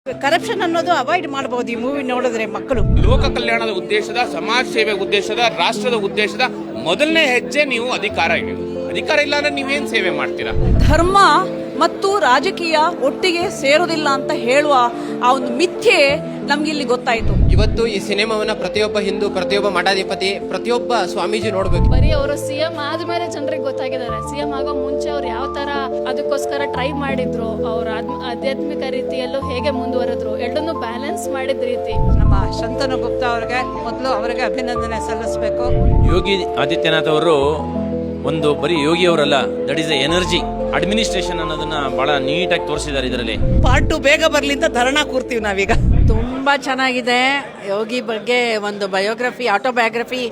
Corruption ಅನ್ನೋದು avoid ಮಾಡಬಹುದು ಈ ಮೂವಿ ನೋಡಿದ್ರೆ ಮಕ್ಕಳು. ಲೋಕ ಕಲ್ಯಾಣದ ಉದ್ದೇಶದ, ಸಮಾಜ ಸೇವೆ ಉದ್ದೇಶದ, ರಾಷ್ಟ್ರದ ಉದ್ದೇಶದ ಮೊದಲನೇ ಹೆಜ್ಜೆ ನೀವು ಅಧಿಕಾರ ಇಲ್ಲ ಅಂದ್ರೆ ನೀವೇನ್ ಸೇವೆ ಮಾಡ್ತೀರಾ? ಧರ್ಮ ಮತ್ತು ರಾಜಕೀಯ ಒಟ್ಟಿಗೆ ಸೇರೋದಿಲ್ಲ ಅಂತ ಹೇಳುವ ಆ ಒಂದು ಮಿಥ್ಯೆ ನಮ್ಗೆ ಇಲ್ಲಿ ಗೊತ್ತಾಯ್ತು. ಇವತ್ತು ಈ ಸಿನಿಮಾವನ್ನ ಪ್ರತಿಯೊಬ್ಬ ಹಿಂದೂ, ಪ್ರತಿಯೊಬ್ಬ ಮಠಾಧಿಪತಿ, ಪ್ರತಿಯೊಬ್ಬ ಸ್ವಾಮೀಜಿ ನೋಡ್ಬೇಕು. ಬರೀ ಅವರು ಸಿಎಂ ಆದ್ಮೇಲೆ ಜನರಿಗೆ ಗೊತ್ತಾಗಿದ್ದಾರೆ. ಸಿಎಂ ಆಗೋ ಮುಂಚೆ ಅವ್ರು ಯಾವ ತರ ಅದಕ್ಕೋಸ್ಕರ ಟ್ರೈ ಮಾಡಿದ್ರು, ಅವ್ರ ಆಧ್ಯಾತ್ಮಿಕ ರೀತಿಯಲ್ಲೂ ಹೇಗೆ ಮುಂದುವರೆದ್ರು, ಎರಡನ್ನೂ ಬ್ಯಾಲೆನ್ಸ್ ಮಾಡಿದ ರೀತಿ. ನಮ್ಮ ಶಂತನು ಗುಪ್ತಾ ಅವರಿಗೆ ಮೊದಲು ಅವರಿಗೆ ಅಭಿನಂದನೆ ಸಲ್ಲಿಸಬೇಕು. ಯೋಗಿ ಆದಿತ್ಯನಾಥ್ ಅವರು ಒಂದು ಬರೀ ಯೋಗಿ ಅವರಲ್ಲ, that is a energy. Administration ಅನ್ನೋದನ್ನ ಬಹಳ ನೀಟಾಗಿ ತೋರಿಸಿದ್ದಾರೆ ಇದರಲ್ಲಿ. ಪಾರ್ಟ್ 2 ಬೇಗ ಬರ್ಲಿ ಅಂತ ಧರಣ ಕೂರ್ತೀವಿ ನಾವೀಗ. ತುಂಬಾ ಚೆನ್ನಾಗಿದೆ. ಯೋಗಿ ಬಗ್ಗೆ ಒಂದು ಬಯೋಗ್ರಫಿ, ಆಟೋಬಯೋಗ್ರಫಿ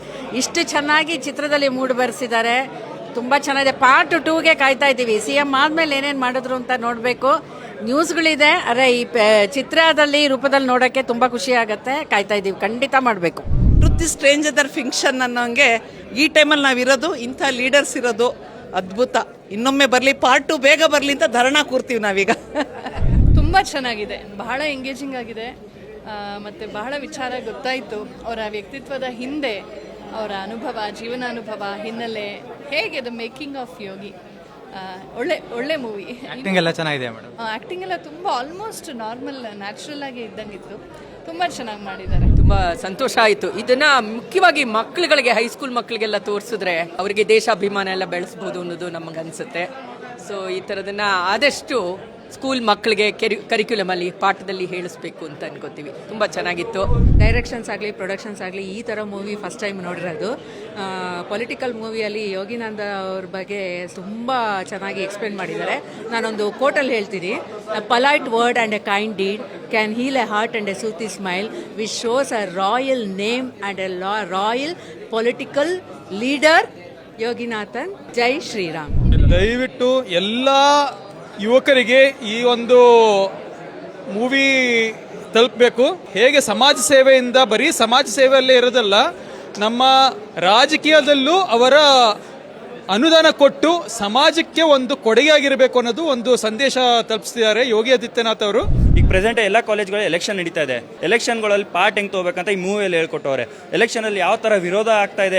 ಇಷ್ಟು ಚೆನ್ನಾಗಿ ಚಿತ್ರದಲ್ಲಿ ಮೂಡಿ ಬರೆಸಿದ್ದಾರೆ. ತುಂಬಾ ಚೆನ್ನಾಗಿದೆ. ಪಾರ್ಟ್ 2ಗೆ ಕಾಯ್ತಾ ಇದ್ದೀವಿ. ಸಿಎಂ ಆದ್ಮೇಲೆ ಏನೇನ್ ಮಾಡಿದ್ರು ಅಂತ ನೋಡ್ಬೇಕು. ನ್ಯೂಸ್ಗಳಿದೆ, ಅರೆ ಈ ಚಿತ್ರದಲ್ಲಿ ರೂಪದಲ್ಲಿ ನೋಡಕ್ಕೆ ತುಂಬಾ ಖುಷಿ ಆಗತ್ತೆ. ಕಾಯ್ತಾ ಇದ್ದೀವಿ, ಖಂಡಿತ ಮಾಡಬೇಕು. ಟ್ರುತ್ ಇಸ್ ಸ್ಟ್ರೇಂಜರ್ ಫಿಕ್ಷನ್ ಅನ್ನೋಂಗೆ ಈ ಟೈಮಲ್ಲಿ ನಾವಿರೋದು, ಇಂಥ ಲೀಡರ್ಸ್ ಇರೋದು ಅದ್ಭುತ. ಇನ್ನೊಮ್ಮೆ ಬರಲಿ, ಪಾರ್ಟ್ 2 ಬೇಗ ಬರಲಿ ಅಂತ ಧರಣ ಕೂರ್ತೀವಿ ನಾವೀಗ. ತುಂಬ ಚೆನ್ನಾಗಿದೆ, ಬಹಳ ಎಂಗೇಜಿಂಗ್ ಆಗಿದೆ. ಮತ್ತು ಬಹಳ ವಿಚಾರ ಗೊತ್ತಾಯಿತು ಅವರ ವ್ಯಕ್ತಿತ್ವದ ಹಿಂದೆ, ಅವರ ಅನುಭವ, ಜೀವನಾನುಭವ, ಹಿನ್ನೆಲೆ, ಹೇಗೆ ದ ಮೇಕಿಂಗ್ ಆಫ್ ಯೋಗಿ. ಒಳ್ಳೆ ಮೂವಿ. ಆಕ್ಟಿಂಗ್ ಎಲ್ಲ ಚೆನ್ನಾಗಿದೆ ಮೇಡಮ್. ಆ್ಯಕ್ಟಿಂಗ್ ಎಲ್ಲ ತುಂಬ ಆಲ್ಮೋಸ್ಟ್ ನಾರ್ಮಲ್, ನ್ಯಾಚುರಲ್ ಆಗಿ ಇದ್ದಂಗಿತ್ತು. ತುಂಬ ಚೆನ್ನಾಗಿ ಮಾಡಿದ್ದಾರೆ. ತುಂಬ ಸಂತೋಷ ಆಯಿತು. ಇದನ್ನ ಮುಖ್ಯವಾಗಿ ಮಕ್ಕಳುಗಳಿಗೆ, ಹೈಸ್ಕೂಲ್ ಮಕ್ಕಳಿಗೆಲ್ಲ ತೋರಿಸಿದ್ರೆ ಅವರಿಗೆ ದೇಶಾಭಿಮಾನ ಎಲ್ಲ ಬೆಳೆಸ್ಬೋದು ಅನ್ನೋದು ನಮಗನ್ಸುತ್ತೆ. ಸೊ ಈ ಥರದನ್ನ ಆದಷ್ಟು ಸ್ಕೂಲ್ ಮಕ್ಕಳಿಗೆ ಕರಿಕ್ಯುಲಮ್ ಅಲ್ಲಿ, ಪಾಠದಲ್ಲಿ ಹೇಳಿಸ್ಬೇಕು ಅಂತ ಅನ್ಕೋತೀವಿ. ತುಂಬ ಚೆನ್ನಾಗಿತ್ತು. ಡೈರೆಕ್ಷನ್ಸ್ ಆಗಲಿ, ಪ್ರೊಡಕ್ಷನ್ಸ್ ಆಗಲಿ, ಈ ಥರ ಮೂವಿ ಫಸ್ಟ್ ಟೈಮ್ ನೋಡಿರೋದು. ಪೊಲಿಟಿಕಲ್ ಮೂವಿಯಲ್ಲಿ ಯೋಗಿನಂದ ಅವ್ರ ಬಗ್ಗೆ ತುಂಬ ಚೆನ್ನಾಗಿ ಎಕ್ಸ್ಪ್ಲೇನ್ ಮಾಡಿದ್ದಾರೆ. ನಾನೊಂದು ಕೋಟಲ್ಲಿ ಹೇಳ್ತೀನಿ, polite word and a kind deed can heal a heart and a soothing smile which shows a royal name and a royal political leader Yoginathan. ಜೈ ಶ್ರೀರಾಮ್. ದಯವಿಟ್ಟು ಎಲ್ಲ ಯುವಕರಿಗೆ ಈ ಒಂದು ಮೂವಿ ತಲುಪಬೇಕು. ಹೇಗೆ ಸಮಾಜ ಸೇವೆಯಿಂದ ಬರೀ ಸಮಾಜ ಸೇವೆಯಲ್ಲೇ ಇರೋದಲ್ಲ, ನಮ್ಮ ರಾಜಕೀಯದಲ್ಲೂ ಅವರ ಅನುದಾನ ಕೊಟ್ಟು ಸಮಾಜಕ್ಕೆ ಒಂದು ಕೊಡುಗೆಯಾಗಿರಬೇಕು ಅನ್ನೋದು ಒಂದು ಸಂದೇಶ ತಲುಪಿಸ್ತಿದ್ದಾರೆ ಯೋಗಿ ಆದಿತ್ಯನಾಥ್ ಅವರು. ಈಗ ಪ್ರೆಸೆಂಟ್ ಎಲ್ಲ ಕಾಲೇಜ್ಗಳಲ್ಲಿ ಎಲೆಕ್ಷನ್ ನಡೀತಾ ಇದೆ. ಎಲೆಕ್ಷನ್ಗಳಲ್ಲಿ ಪಾರ್ಟ್ ಹೆಂಗೆ ತಗೋಬೇಕಂತ ಈ ಮೂವಿಯಲ್ಲಿ ಹೇಳ್ಕೊಟ್ಟವ್ರೆ. ಎಲೆಕ್ಷನಲ್ಲಿ ಯಾವ ಥರ ವಿರೋಧ ಆಗ್ತಾ ಇದೆ,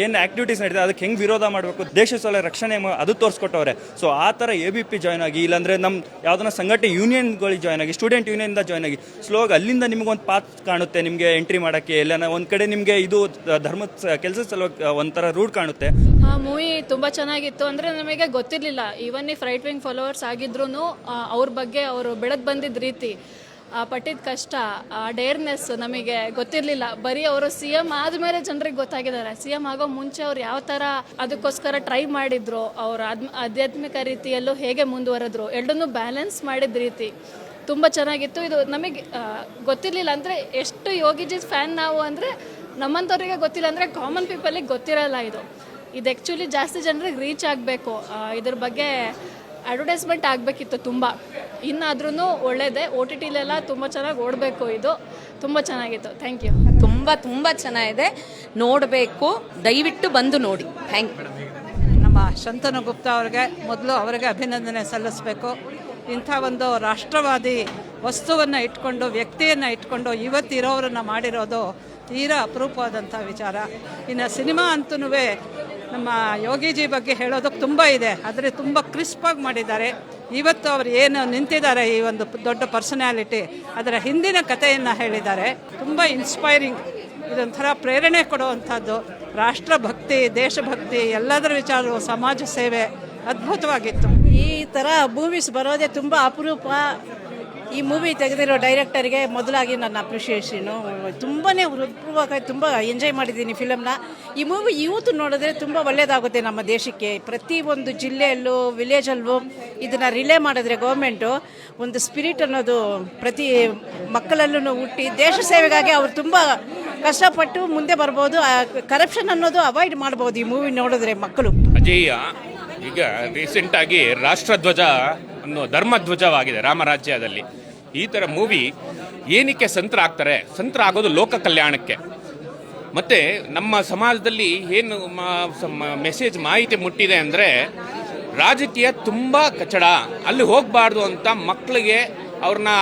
ಏನು ಆಕ್ಟಿವಿಟೀಸ್ ನಡೀತಾ ಅದಕ್ಕೆ ಹೆಂಗೆ ವಿರೋಧ ಮಾಡಬೇಕು, ದೇಶದ ರಕ್ಷಣೆ ಅದು ತೋರಿಸ್ಕೊಟ್ಟವ್ರೆ. ಸೊ ಆ ಥರ ABP ಜಾಯ್ನ್ ಆಗಿ, ಇಲ್ಲಾಂದರೆ ನಮ್ಮ ಯಾವ್ದನ್ನ ಸಂಘಟನೆ ಯೂನಿಯನ್ಗಳಿಗೆ ಜಾಯ್ನ್ ಆಗಿ, ಸ್ಟೂಡೆಂಟ್ ಯೂನಿಯನ್ದ ಜಾಯ್ನ್ ಆಗಿ, ಸ್ಲೋಗಿ ಅಲ್ಲಿಂದ ನಿಮ್ಗೊಂದು ಪಾತ್ ಕಾಣುತ್ತೆ ನಿಮಗೆ ಎಂಟ್ರಿ ಮಾಡೋಕ್ಕೆ. ಎಲ್ಲ ಒಂದು ಕಡೆ ನಿಮಗೆ ಇದು ಧರ್ಮದ ಕೆಲಸದ ಸಲುವಾಗಿ ಒಂಥರ ರೂಟ್ ಕಾಣುತ್ತೆ. ಆ ಮೂವಿ ತುಂಬ ಚೆನ್ನಾಗಿತ್ತು. ಅಂದರೆ ನಮಗೆ ಗೊತ್ತಿರಲಿಲ್ಲ, ಈವನ್ ಈ ರೈಟ್ ವಿಂಗ್ ಫಾಲೋವರ್ಸ್ ಆಗಿದ್ರು ಅವ್ರ ಬಗ್ಗೆ ಅವರು ಬೆಳೆದು ಬಂದಿದ್ದ ರೀತಿ, ಪಟ್ಟಿದ ಕಷ್ಟ, ಆ ಡೇರ್ನೆಸ್ ನಮಗೆ ಗೊತ್ತಿರಲಿಲ್ಲ. ಬರೀ ಅವರು ಸಿಎಂ ಆದಮೇಲೆ ಜನರಿಗೆ ಗೊತ್ತಾಗಿದ್ದಾರೆ. ಸಿಎಂ ಆಗೋ ಮುಂಚೆ ಅವ್ರು ಯಾವ ಥರ ಅದಕ್ಕೋಸ್ಕರ ಟ್ರೈ ಮಾಡಿದ್ರು, ಅವ್ರ ಆಧ್ಯಾತ್ಮಿಕ ರೀತಿಯಲ್ಲೂ ಹೇಗೆ ಮುಂದುವರೆದ್ರು, ಎರಡನ್ನೂ ಬ್ಯಾಲೆನ್ಸ್ ಮಾಡಿದ ರೀತಿ ತುಂಬ ಚೆನ್ನಾಗಿತ್ತು. ಇದು ನಮಗೆ ಗೊತ್ತಿರಲಿಲ್ಲ. ಅಂದರೆ ಎಷ್ಟು ಯೋಗಿಜಿ ಫ್ಯಾನ್ ನಾವು ಅಂದರೆ ನಮ್ಮಂಥವ್ರಿಗೆ ಗೊತ್ತಿಲ್ಲ, ಅಂದರೆ ಕಾಮನ್ ಪೀಪಲಿಗೆ ಗೊತ್ತಿರಲ್ಲ ಇದು ಆ್ಯಕ್ಚುಲಿ ಜಾಸ್ತಿ ಜನರಿಗೆ ರೀಚ್ ಆಗಬೇಕು. ಇದ್ರ ಬಗ್ಗೆ ಅಡ್ವರ್ಟೈಸ್ಮೆಂಟ್ ಆಗಬೇಕಿತ್ತು ತುಂಬ. ಇನ್ನಾದ್ರೂ ಒಳ್ಳೇದೇ. OTTಲೆಲ್ಲ ತುಂಬ ಚೆನ್ನಾಗಿ ಓಡಬೇಕು. ಇದು ತುಂಬ ಚೆನ್ನಾಗಿತ್ತು. Thank you. ತುಂಬ ಚೆನ್ನಾಗಿದೆ, ನೋಡಬೇಕು. ದಯವಿಟ್ಟು ಬಂದು ನೋಡಿ. Thank you. ನಮ್ಮ ಶಂತನು ಗುಪ್ತಾ ಅವರಿಗೆ ಮೊದಲು ಅವರಿಗೆ ಅಭಿನಂದನೆ ಸಲ್ಲಿಸಬೇಕು. ಇಂಥ ಒಂದು ರಾಷ್ಟ್ರವಾದಿ ವಸ್ತುವನ್ನು ಇಟ್ಕೊಂಡು, ವ್ಯಕ್ತಿಯನ್ನು ಇಟ್ಕೊಂಡು ಇವತ್ತಿರೋರನ್ನು ಮಾಡಿರೋದು ತೀರಾ ಅಪರೂಪವಾದಂಥ ವಿಚಾರ. ಇನ್ನು ಸಿನಿಮಾ ಅಂತೂ ನಮ್ಮ ಯೋಗಿಜಿ ಬಗ್ಗೆ ಹೇಳೋದಕ್ಕೆ ತುಂಬ ಇದೆ, ಆದರೆ ತುಂಬ ಕ್ರಿಸ್ಪಾಗಿ ಮಾಡಿದ್ದಾರೆ. ಇವತ್ತು ಅವರು ಏನು ನಿಂತಿದ್ದಾರೆ, ಈ ಒಂದು ದೊಡ್ಡ ಪರ್ಸನ್ಯಾಲಿಟಿ, ಅದರ ಹಿಂದಿನ ಕಥೆಯನ್ನು ಹೇಳಿದ್ದಾರೆ. ತುಂಬ ಇನ್ಸ್ಪೈರಿಂಗ್. ಇದೊಂಥರ ಪ್ರೇರಣೆ ಕೊಡುವಂಥದ್ದು. ರಾಷ್ಟ್ರಭಕ್ತಿ, ದೇಶಭಕ್ತಿ, ಎಲ್ಲದರ ವಿಚಾರ, ಸಮಾಜ ಸೇವೆ ಅದ್ಭುತವಾಗಿತ್ತು. ಈ ಥರ ಮೂವೀಸ್ ಬರೋದೇ ತುಂಬ ಅಪರೂಪ. ಈ ಮೂವಿ ತೆಗೆದಿರೋ ಡೈರೆಕ್ಟರ್ಗೆ ಮೊದಲಾಗಿ ನನ್ನ ಅಪ್ರಿಷಿಯೇಷನು. ತುಂಬಾ ಹೃತ್ಪೂರ್ವಕವಾಗಿ ತುಂಬ ಎಂಜಾಯ್ ಮಾಡಿದ್ದೀನಿ ಫಿಲಮ್ನ. ಈ ಮೂವಿ ಯೂತ್ ನೋಡಿದ್ರೆ ತುಂಬ ಒಳ್ಳೆಯದಾಗುತ್ತೆ ನಮ್ಮ ದೇಶಕ್ಕೆ. ಪ್ರತಿಯೊಂದು ಜಿಲ್ಲೆಯಲ್ಲೂ, ವಿಲೇಜಲ್ಲೂ ಇದನ್ನು ರಿಲೇ ಮಾಡಿದ್ರೆ ಗೌರ್ಮೆಂಟು ಒಂದು ಸ್ಪಿರಿಟ್ ಅನ್ನೋದು ಪ್ರತಿ ಮಕ್ಕಳಲ್ಲೂ ಹುಟ್ಟಿ ದೇಶ ಸೇವೆಗಾಗಿ ಅವ್ರು ತುಂಬ ಕಷ್ಟಪಟ್ಟು ಮುಂದೆ ಬರ್ಬೋದು. ಕರಪ್ಷನ್ ಅನ್ನೋದು ಅವಾಯ್ಡ್ ಮಾಡ್ಬೋದು ಈ ಮೂವಿ ನೋಡಿದ್ರೆ ಮಕ್ಕಳು. ಅಜೇಯ ಈಗ ರೀಸೆಂಟಾಗಿ ರಾಷ್ಟ್ರಧ್ವಜ ಅನ್ನೋ ಧರ್ಮಧ್ವಜವಾಗಿದೆ ರಾಮರಾಜ್ಯದಲ್ಲಿ. ಈ ಥರ ಮೂವಿ ಏನಕ್ಕೆ ಸಂತರ ಆಗೋದು ಲೋಕ ಕಲ್ಯಾಣಕ್ಕೆ. ಮತ್ತು ನಮ್ಮ ಸಮಾಜದಲ್ಲಿ ಏನು ಮೆಸೇಜ್ ಮಾಹಿತಿ ಮುಟ್ಟಿದೆ ಅಂದರೆ, ರಾಜಕೀಯ ತುಂಬ ಕಚಡ, ಅಲ್ಲಿ ಹೋಗಬಾರ್ದು ಅಂತ ಮಕ್ಕಳಿಗೆ ಅವ್ರನ್ನ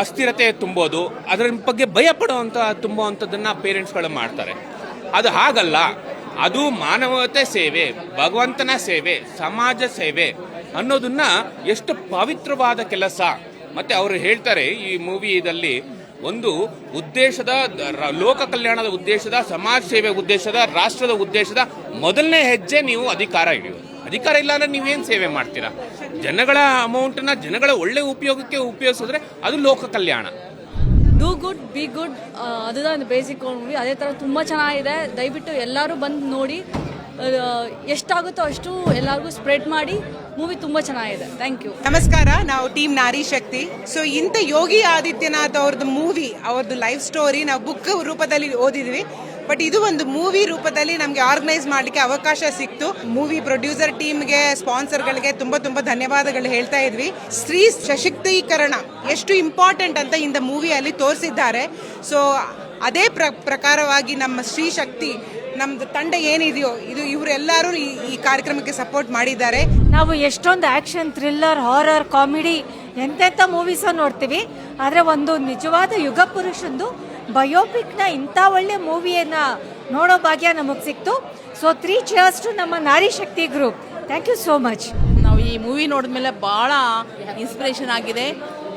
ಅಸ್ಥಿರತೆ ತುಂಬೋದು, ಅದರ ಬಗ್ಗೆ ಭಯ ಪಡುವಂಥ ತುಂಬುವಂಥದ್ದನ್ನು ಪೇರೆಂಟ್ಸ್ಗಳು ಮಾಡ್ತಾರೆ. ಅದು ಹಾಗಲ್ಲ. ಅದು ಮಾನವತೆ ಸೇವೆ, ಭಗವಂತನ ಸೇವೆ, ಸಮಾಜ ಸೇವೆ ಅನ್ನೋದನ್ನ ಎಷ್ಟು ಪವಿತ್ರವಾದ ಕೆಲಸ. ಮತ್ತೆ ಅವರು ಹೇಳ್ತಾರೆ ಈ ಮೂವಿದಲ್ಲಿ ಒಂದು ಉದ್ದೇಶದ, ಲೋಕ ಕಲ್ಯಾಣದ ಉದ್ದೇಶದ, ಸಮಾಜ ಸೇವೆ ಉದ್ದೇಶದ, ರಾಷ್ಟ್ರದ ಉದ್ದೇಶದ ಮೊದಲನೇ ಹೆಜ್ಜೆ ನೀವು ಅಧಿಕಾರ ಹಿಡಿಯೋದು. ಅಧಿಕಾರ ಇಲ್ಲ ಅಂದ್ರೆ ನೀವೇನು ಸೇವೆ ಮಾಡ್ತೀರಾ? ಜನಗಳ ಅಮೌಂಟನ್ನ ಜನಗಳ ಒಳ್ಳೆ ಉಪಯೋಗಕ್ಕೆ ಉಪಯೋಗಿಸಿದ್ರೆ ಅದು ಲೋಕ ಕಲ್ಯಾಣ. ಡೂ ಗುಡ್ ಬಿ ಗುಡ್, அதுதான் இந்த ಬೇಸಿಕ್ ಮೂವಿ. ಅದೇ ಥರ ತುಂಬ ಚೆನ್ನಾಗಿದೆ. ದಯವಿಟ್ಟು ಎಲ್ಲರೂ ಬಂದು ನೋಡಿ, ಎಷ್ಟಾಗುತ್ತೋ ಅಷ್ಟು ಎಲ್ಲರಿಗೂ ಸ್ಪ್ರೆಡ್ ಮಾಡಿ. ಮೂವಿ ತುಂಬ ಚೆನ್ನಾಗಿದೆ. Thank you. ನಮಸ್ಕಾರ, ನಾವು ಟೀಮ್ ನಾರಿ ಶಕ್ತಿ. ಸೊ ಇಂಥ ಯೋಗಿ ಆದಿತ್ಯನಾಥ್ ಅವ್ರದ್ದು ಮೂವಿ, ಅವ್ರದ್ದು ಲೈಫ್ ಸ್ಟೋರಿ ನಾವು ಬುಕ್ ರೂಪದಲ್ಲಿ ಓದಿದ್ವಿ. ಬಟ್ ಇದು ಒಂದು ಮೂವಿ ರೂಪದಲ್ಲಿ ನಮಗೆ ಆರ್ಗನೈಸ್ ಮಾಡಲಿಕ್ಕೆ ಅವಕಾಶ ಸಿಕ್ತು. ಮೂವಿ ಪ್ರೊಡ್ಯೂಸರ್ ಟೀಮ್ಗೆ, ಸ್ಪಾನ್ಸರ್ಗಳಿಗೆ ತುಂಬ ತುಂಬ ಧನ್ಯವಾದಗಳು ಹೇಳ್ತಾ ಇದ್ವಿ. ಸ್ತ್ರೀ ಸಶಕ್ತೀಕರಣ ಎಷ್ಟು ಇಂಪಾರ್ಟೆಂಟ್ ಅಂತ ಇಂದ ಮೂವಿಯಲ್ಲಿ ತೋರಿಸಿದ್ದಾರೆ. ಸೊ ಅದೇ ಪ್ರಕಾರವಾಗಿ ನಮ್ಮ ಸ್ತ್ರೀ ಶಕ್ತಿ, ನಮ್ದು ತಂಡ ಏನಿದೆಯೋ ಇದು ಇವರೆಲ್ಲರೂ ಈ ಕಾರ್ಯಕ್ರಮಕ್ಕೆ ಸಪೋರ್ಟ್ ಮಾಡಿದ್ದಾರೆ. ನಾವು ಎಷ್ಟೊಂದು ಆಕ್ಷನ್, ಥ್ರಿಲ್ಲರ್, ಹಾರರ್, ಕಾಮಿಡಿ ಎಂತೆಂಥ ಮೂವೀಸ ನೋಡ್ತೀವಿ. ಆದರೆ ಒಂದು ನಿಜವಾದ ಯುಗ ಪುರುಷಂದು ಬಯೋಪಿಕ್ನ ಇಂಥ ಒಳ್ಳೆ ಮೂವಿಯನ್ನು ನೋಡೋ ಭಾಗ್ಯ ನಮಗೆ ಸಿಕ್ತು. ಸೊ 3 cheers ಟು ನಮ್ಮ Nari Shakti group. Thank you so much. ನಾವು ಈ ಮೂವಿ ನೋಡಿದ್ಮೇಲೆ ಭಾಳ ಇನ್ಸ್ಪಿರೇಷನ್ ಆಗಿದೆ.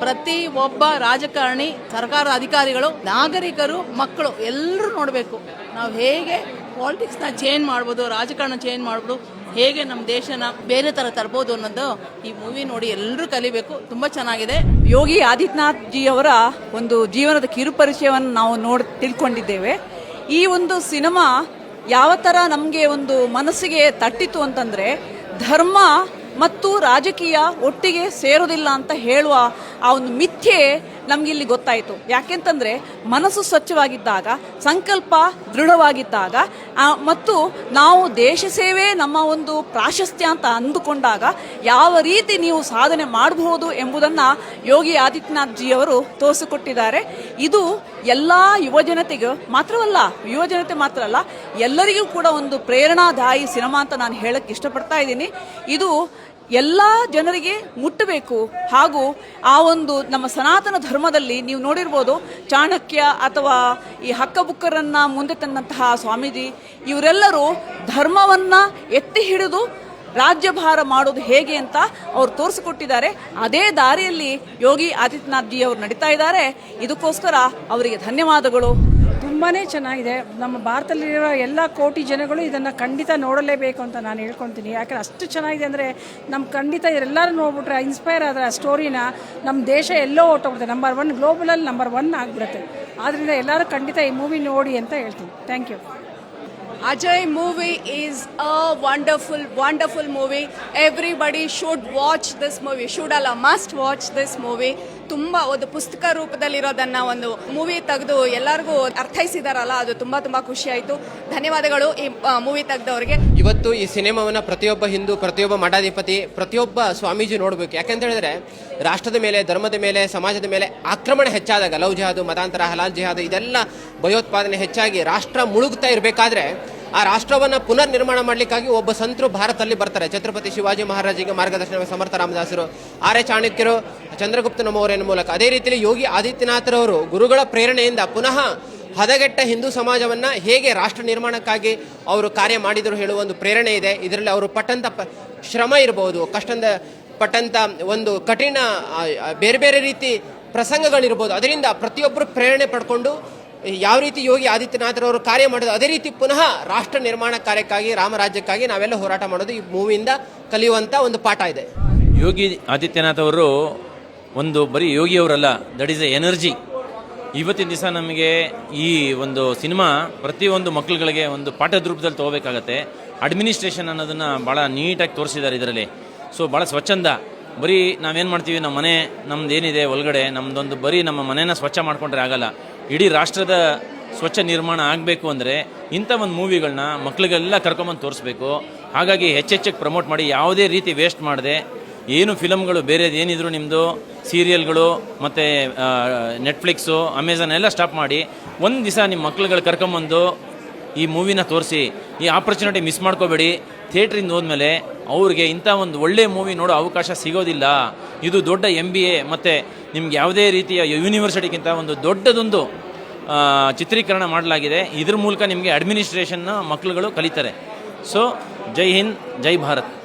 ಪ್ರತಿ ಒಬ್ಬ ರಾಜಕಾರಣಿ, ಸರ್ಕಾರ ಅಧಿಕಾರಿಗಳು, ನಾಗರಿಕರು, ಮಕ್ಕಳು ಎಲ್ಲರೂ ನೋಡಬೇಕು. ನಾವು ಹೇಗೆ ಪಾಲಿಟಿಕ್ಸ್ನ ಚೇಂಜ್ ಮಾಡ್ಬೋದು, ರಾಜಕಾರಣ ಚೇಂಜ್ ಮಾಡ್ಬೋದು, ಹೇಗೆ ನಮ್ಮ ದೇಶನ ಬೇರೆ ಥರ ತರ್ಬೋದು ಅನ್ನೋದು ಈ ಮೂವಿ ನೋಡಿ ಎಲ್ಲರೂ ಕಲಿಬೇಕು. ತುಂಬ ಚೆನ್ನಾಗಿದೆ. ಯೋಗಿ ಆದಿತ್ಯನಾಥ್ ಜಿ ಅವರ ಒಂದು ಜೀವನದ ಕಿರುಪರಿಚಯವನ್ನು ನಾವು ತಿಳ್ಕೊಂಡಿದ್ದೇವೆ. ಈ ಒಂದು ಸಿನಿಮಾ ಯಾವ ಥರ ನಮಗೆ ಒಂದು ಮನಸ್ಸಿಗೆ ತಟ್ಟಿತು ಅಂತಂದರೆ, ಧರ್ಮ ಮತ್ತು ರಾಜಕೀಯ ಒಟ್ಟಿಗೆ ಸೇರೋದಿಲ್ಲ ಅಂತ ಹೇಳುವ ಆ ಒಂದು ಮಿಥ್ಯೆ ನಮಗಿಲ್ಲಿ ಗೊತ್ತಾಯಿತು. ಯಾಕೆಂತಂದರೆ ಮನಸ್ಸು ಸ್ವಚ್ಛವಾಗಿದ್ದಾಗ, ಸಂಕಲ್ಪ ದೃಢವಾಗಿದ್ದಾಗ ಮತ್ತು ನಾವು ದೇಶ ಸೇವೆ ನಮ್ಮ ಒಂದು ಪ್ರಾಶಸ್ತ್ಯ ಅಂತ ಅಂದುಕೊಂಡಾಗ ಯಾವ ರೀತಿ ನೀವು ಸಾಧನೆ ಮಾಡಬಹುದು ಎಂಬುದನ್ನು ಯೋಗಿ ಆದಿತ್ಯನಾಥ್ ಜಿ ಅವರು ತೋರಿಸಿಕೊಟ್ಟಿದ್ದಾರೆ. ಇದು ಎಲ್ಲ ಯುವಜನತೆಗೂ ಮಾತ್ರವಲ್ಲ, ಯುವಜನತೆ ಮಾತ್ರ ಅಲ್ಲ, ಎಲ್ಲರಿಗೂ ಕೂಡ ಒಂದು ಪ್ರೇರಣಾದಾಯಿ ಸಿನಿಮಾ ಅಂತ ನಾನು ಹೇಳಕ್ಕೆ ಇಷ್ಟಪಡ್ತಾ ಇದ್ದೀನಿ. ಇದು ಎಲ್ಲ ಜನರಿಗೆ ಮುಟ್ಟಬೇಕು. ಹಾಗೂ ಆ ಒಂದು ನಮ್ಮ ಸನಾತನ ಧರ್ಮದಲ್ಲಿ ನೀವು ನೋಡಿರ್ಬೋದು, ಚಾಣಕ್ಯ ಅಥವಾ ಈ ಹಕ್ಕಬುಕ್ಕರನ್ನು ಮುಂದೆ ತಂದಂತಹ ಸ್ವಾಮೀಜಿ ಇವರೆಲ್ಲರೂ ಧರ್ಮವನ್ನು ಎತ್ತಿ ಹಿಡಿದು ರಾಜ್ಯಭಾರ ಮಾಡೋದು ಹೇಗೆ ಅಂತ ಅವ್ರು ತೋರಿಸಿಕೊಟ್ಟಿದ್ದಾರೆ. ಅದೇ ದಾರಿಯಲ್ಲಿ ಯೋಗಿ ಆದಿತ್ಯನಾಥ್ ಜಿ ಅವರು ನಡೀತಾ ಇದ್ದಾರೆ. ಇದಕ್ಕೋಸ್ಕರ ಅವರಿಗೆ ಧನ್ಯವಾದಗಳು. ತುಂಬಾ ಚೆನ್ನಾಗಿದೆ. ನಮ್ಮ ಭಾರತದಲ್ಲಿರೋ ಎಲ್ಲ ಕೋಟಿ ಜನಗಳು ಇದನ್ನು ಖಂಡಿತ ನೋಡಲೇಬೇಕು ಅಂತ ನಾನು ಹೇಳ್ಕೊತೀನಿ. ಯಾಕಂದರೆ ಅಷ್ಟು ಚೆನ್ನಾಗಿದೆ. ಅಂದರೆ ನಮ್ಮ ಖಂಡಿತ ಎಲ್ಲರೂ ನೋಡ್ಬಿಟ್ರೆ, ಇನ್ಸ್ಪೈರ್ ಆದರೆ ಆ ಸ್ಟೋರಿನ ನಮ್ಮ ದೇಶ ಎಲ್ಲೋ ಹೊಟ್ಟೋಗ್ಬಿಡುತ್ತೆ. ನಂಬರ್ 1 ಗ್ಲೋಬಲಲ್ಲಿ ನಂಬರ್ 1 ಆಗಿಬಿಡುತ್ತೆ. ಆದ್ದರಿಂದ ಎಲ್ಲರೂ ಖಂಡಿತ ಈ ಮೂವಿ ನೋಡಿ ಅಂತ ಹೇಳ್ತೀನಿ. Thank you. Ajay movie is a wonderful movie. Everybody should watch this movie. Must watch this movie. ತುಂಬಾ ಒಂದು ಪುಸ್ತಕ ರೂಪದಲ್ಲಿರೋದನ್ನ ಒಂದು ಮೂವಿ ತೆಗೆದು ಎಲ್ಲರಿಗೂ ಅರ್ಥೈಸಿದಾರಲ್ಲ, ಅದು ತುಂಬಾ ಖುಷಿ ಆಯಿತು. ಧನ್ಯವಾದಗಳು ಈ ಮೂವಿ ತೆಗೆದವರಿಗೆ. ಇವತ್ತು ಈ ಸಿನಿಮಾವನ್ನ ಪ್ರತಿಯೊಬ್ಬ ಹಿಂದೂ, ಪ್ರತಿಯೊಬ್ಬ ಮಠಾಧಿಪತಿ, ಪ್ರತಿಯೊಬ್ಬ ಸ್ವಾಮೀಜಿ ನೋಡಬೇಕು. ಯಾಕೆಂತ ಹೇಳಿದ್ರೆ ರಾಷ್ಟ್ರದ ಮೇಲೆ, ಧರ್ಮದ ಮೇಲೆ, ಸಮಾಜದ ಮೇಲೆ ಆಕ್ರಮಣ ಹೆಚ್ಚಾದಾಗ, ಲವ್ ಜಿಹಾದು, ಮತಾಂತರ, ಹಲಾಲ್ ಜಿಹಾದು, ಇದೆಲ್ಲ ಭಯೋತ್ಪಾದನೆ ಹೆಚ್ಚಾಗಿ ರಾಷ್ಟ್ರ ಮುಳುಗ್ತಾ ಇರಬೇಕಾದ್ರೆ ಆ ರಾಷ್ಟ್ರವನ್ನು ಪುನರ್ ನಿರ್ಮಾಣ ಮಾಡಲಿಕ್ಕಾಗಿ ಒಬ್ಬ ಸಂತರು ಭಾರತದಲ್ಲಿ ಬರ್ತಾರೆ. ಛತ್ರಪತಿ ಶಿವಾಜಿ ಮಹಾರಾಜಿಗೆ ಮಾರ್ಗದರ್ಶನ ಸಮರ್ಥ ರಾಮದಾಸರು, ಆರ್ಯ ಚಾಣಕ್ಯರು, ಚಂದ್ರಗುಪ್ತ ನಮೋರೆಯ ಮೂಲಕ, ಅದೇ ರೀತಿಯಲ್ಲಿ ಯೋಗಿ ಆದಿತ್ಯನಾಥರವರು ಗುರುಗಳ ಪ್ರೇರಣೆಯಿಂದ ಪುನಃ ಹದಗೆಟ್ಟ ಹಿಂದೂ ಸಮಾಜವನ್ನು ಹೇಗೆ ರಾಷ್ಟ್ರ ನಿರ್ಮಾಣಕ್ಕಾಗಿ ಅವರು ಕಾರ್ಯ ಮಾಡಿದರು ಹೇಳುವ ಒಂದು ಪ್ರೇರಣೆ ಇದೆ. ಇದರಲ್ಲಿ ಅವರು ಪಟ್ಟಂತ ಶ್ರಮ ಇರಬಹುದು, ಪಟ್ಟಂತ ಒಂದು ಕಠಿಣ ಬೇರೆ ಬೇರೆ ರೀತಿ ಪ್ರಸಂಗಗಳಿರ್ಬೋದು. ಅದರಿಂದ ಪ್ರತಿಯೊಬ್ಬರು ಪ್ರೇರಣೆ ಪಡ್ಕೊಂಡು ಯಾವ ರೀತಿ ಯೋಗಿ ಆದಿತ್ಯನಾಥರವರು ಕಾರ್ಯ ಮಾಡೋದು, ಅದೇ ರೀತಿ ಪುನಃ ರಾಷ್ಟ್ರ ನಿರ್ಮಾಣ ಕಾರ್ಯಕ್ಕಾಗಿ, ರಾಮರಾಜ್ಯಕ್ಕಾಗಿ ನಾವೆಲ್ಲ ಹೋರಾಟ ಮಾಡೋದು ಈ ಮೂವಿಯಿಂದ ಕಲಿಯುವಂಥ ಒಂದು ಪಾಠ ಇದೆ. ಯೋಗಿ ಆದಿತ್ಯನಾಥ್ ಅವರು ಒಂದು ಬರೀ ಯೋಗಿಯವರಲ್ಲ, ದಟ್ ಈಸ್ ಎ ಎನರ್ಜಿ. ಇವತ್ತಿನ ದಿವಸ ನಮಗೆ ಈ ಒಂದು ಸಿನಿಮಾ ಪ್ರತಿಯೊಂದು ಮಕ್ಕಳುಗಳಿಗೆ ಒಂದು ಪಾಠದ ರೂಪದಲ್ಲಿ ತೊಗೋಬೇಕಾಗತ್ತೆ. ಅಡ್ಮಿನಿಸ್ಟ್ರೇಷನ್ ಅನ್ನೋದನ್ನು ಭಾಳ ನೀಟಾಗಿ ತೋರಿಸಿದ್ದಾರೆ ಇದರಲ್ಲಿ. ಸೊ ಭಾಳ ಸ್ವಚ್ಛಂದ. ಬರೀ ನಾವೇನು ಮಾಡ್ತೀವಿ, ನಮ್ಮ ಮನೆ ನಮ್ದೇನಿದೆ ಒಳಗಡೆ, ನಮ್ಮದೊಂದು ಬರೀ ನಮ್ಮ ಮನೇನ ಸ್ವಚ್ಛ ಮಾಡಿಕೊಂಡ್ರೆ ಆಗಲ್ಲ. ಇಡೀ ರಾಷ್ಟ್ರದ ಸ್ವಚ್ಛ ನಿರ್ಮಾಣ ಆಗಬೇಕು ಅಂದರೆ ಇಂಥ ಒಂದು ಮೂವಿಗಳನ್ನ ಮಕ್ಕಳಿಗೆಲ್ಲ ಕರ್ಕೊಂಬಂದು ತೋರಿಸ್ಬೇಕು. ಹಾಗಾಗಿ ಹೆಚ್ಚೆಚ್ಚಾಗಿ ಪ್ರಮೋಟ್ ಮಾಡಿ, ಯಾವುದೇ ರೀತಿ ವೇಸ್ಟ್ ಮಾಡದೆ, ಏನು ಫಿಲಮ್ಗಳು ಬೇರೆದು ಏನಿದ್ರು ನಿಮ್ಮದು ಸೀರಿಯಲ್ಗಳು ಮತ್ತು ನೆಟ್ಫ್ಲಿಕ್ಸು, ಅಮೆಝಾನ್ ಎಲ್ಲ ಸ್ಟಾಪ್ ಮಾಡಿ ಒಂದು ದಿವಸ ನಿಮ್ಮ ಮಕ್ಳುಗಳು ಕರ್ಕೊಂಬಂದು ಈ ಮೂವಿನ ತೋರಿಸಿ. ಈ ಆಪರ್ಚುನಿಟಿ ಮಿಸ್ ಮಾಡ್ಕೋಬೇಡಿ. ಥಿಯೇಟ್ರಿಂದ ಹೋದ್ಮೇಲೆ ಅವ್ರಿಗೆ ಇಂಥ ಒಂದು ಒಳ್ಳೆಯ ಮೂವಿ ನೋಡೋ ಅವಕಾಶ ಸಿಗೋದಿಲ್ಲ. ಇದು ದೊಡ್ಡ MBA ಮತ್ತು ನಿಮ್ಗೆ ಯಾವುದೇ ರೀತಿಯ ಯೂನಿವರ್ಸಿಟಿಗಿಂತ ಒಂದು ದೊಡ್ಡದೊಂದು ಚಿತ್ರೀಕರಣ ಮಾಡಲಾಗಿದೆ. ಇದ್ರ ಮೂಲಕ ನಿಮಗೆ ಅಡ್ಮಿನಿಸ್ಟ್ರೇಷನ್ನ ಮಕ್ಕಳುಗಳು ಕಲಿತಾರೆ. ಸೊ ಜೈ ಹಿಂದ್, ಜೈ ಭಾರತ್.